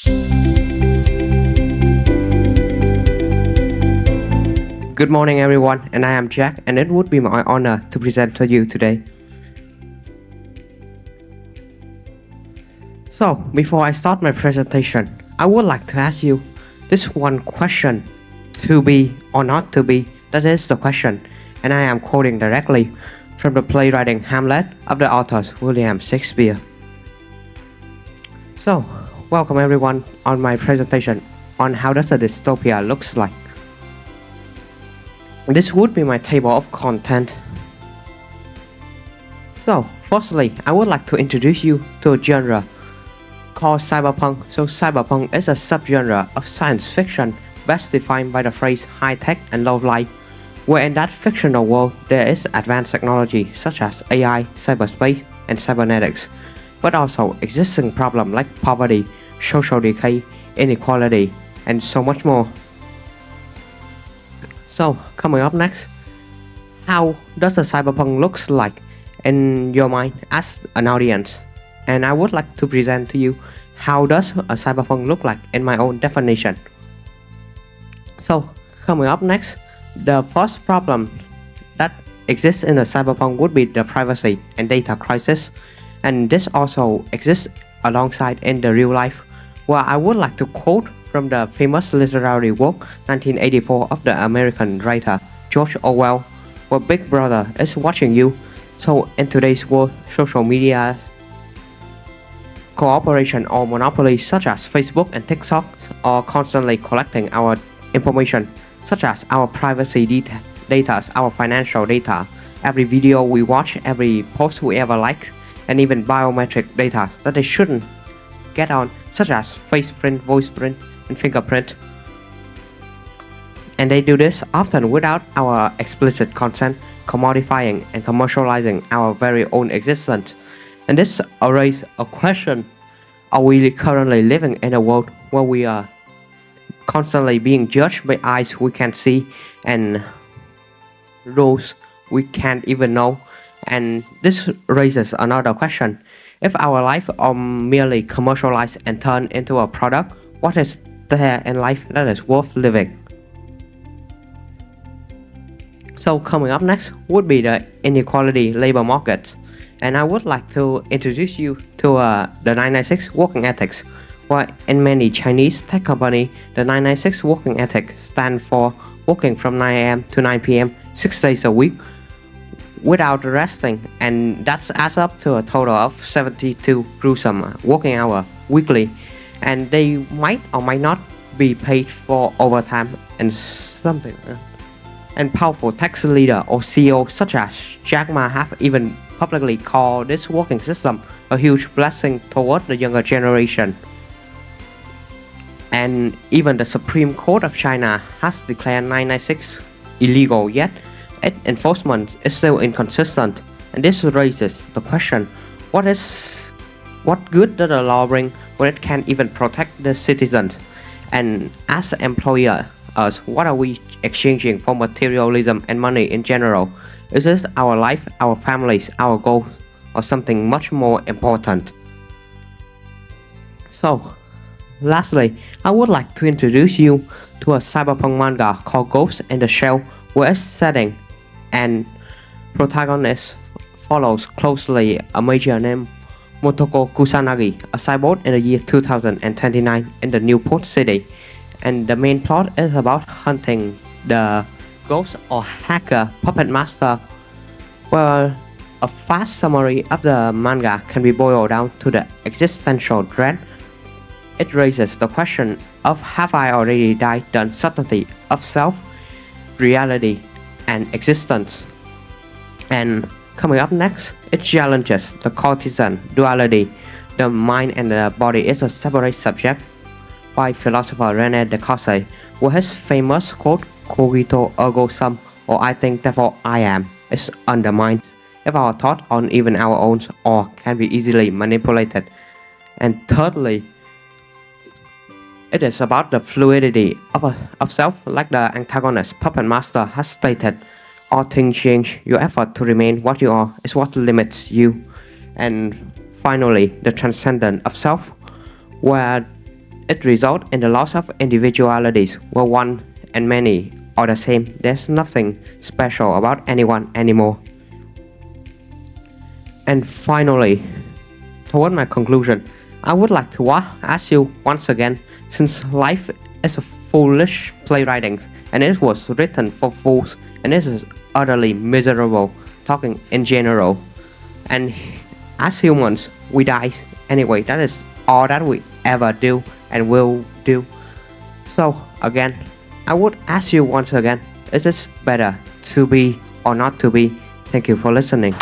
Good morning, everyone, and I am Jack, and it would be my honor to present to you today. So, before I start my presentation, I would like to ask you this one question: to be or not to be? That is the question, and I am quoting directly from the playwriting Hamlet of the author William Shakespeare. So, welcome everyone on my presentation on how does a dystopia looks like. This would be my table of content. So, firstly, I would like to introduce you to a genre called cyberpunk. So, cyberpunk is a subgenre of science fiction best defined by the phrase high tech and low life, where in that fictional world there is advanced technology such as AI, cyberspace, and cybernetics, but also existing problems like poverty, social decay, inequality, and so much more. So, coming up next, how does a cyberpunk looks like in your mind as an audience? And I would like to present to you how does a cyberpunk look like in my own definition. So, coming up next, the first problem that exists in a cyberpunk would be the privacy and data crisis, and this also exists alongside in the real life, where I would like to quote from the famous literary work 1984 of the American writer George Orwell, where Big Brother is watching you. So in today's world, social media cooperation or monopolies such as Facebook and TikTok are constantly collecting our information, such as our privacy data, our financial data, every video we watch, every post we ever like, and even biometric data that they shouldn't get on, such as face print, voice print, and fingerprint. And they do this often without our explicit consent, commodifying and commercializing our very own existence. And this raises a question: are we currently living in a world where we are constantly being judged by eyes we can't see and rules we can't even know? And this raises another question: if our life are merely commercialized and turned into a product, what is there in life that is worth living? So coming up next would be the inequality labor market, and I would like to introduce you to the 996 working ethics, where in many Chinese tech company, the 996 working ethic stands for working from 9 a.m. to 9 p.m. 6 days a week without resting, and that adds up to a total of 72 gruesome working hours weekly, and they might or might not be paid for overtime and something. And powerful tech leader or CEO such as Jack Ma have even publicly called this working system a huge blessing toward the younger generation. And even the Supreme Court of China has declared 996 illegal, yet its enforcement is still inconsistent. And this raises the question: what good does the law bring when it can't even protect the citizens? And as an employer, what are we exchanging for materialism and money in general? Is this our life, our families, our goals, or something much more important? So, lastly, I would like to introduce you to a cyberpunk manga called Ghost in the Shell, where its setting and protagonist follows closely a major named Motoko Kusanagi, a cyborg in the year 2029 in the Newport City. And the main plot is about hunting the ghost or hacker puppet master, where a fast summary of the manga can be boiled down to the existential dread. It raises the question of: have I already died the uncertainty of self, reality, and existence? And coming up next, it challenges the Cartesian duality. The mind and the body is a separate subject, by philosopher René Descartes, with his famous quote, "Cogito ergo sum," or "I think therefore I am," is undermined if our thoughts aren't even our own or can be easily manipulated. And thirdly, it is about the fluidity of self, like the antagonist puppet master has stated: all things change, your effort to remain what you are is what limits you. And finally, the transcendence of self, where it results in the loss of individualities, where one and many are the same. There's nothing special about anyone anymore. And finally, toward my conclusion, I would like to ask you once again, since life is a foolish playwriting and it was written for fools and it is utterly miserable, talking in general, and as humans we die anyway, that is all that we ever do and will do. So again, I would ask you once again, is it better to be or not to be? Thank you for listening.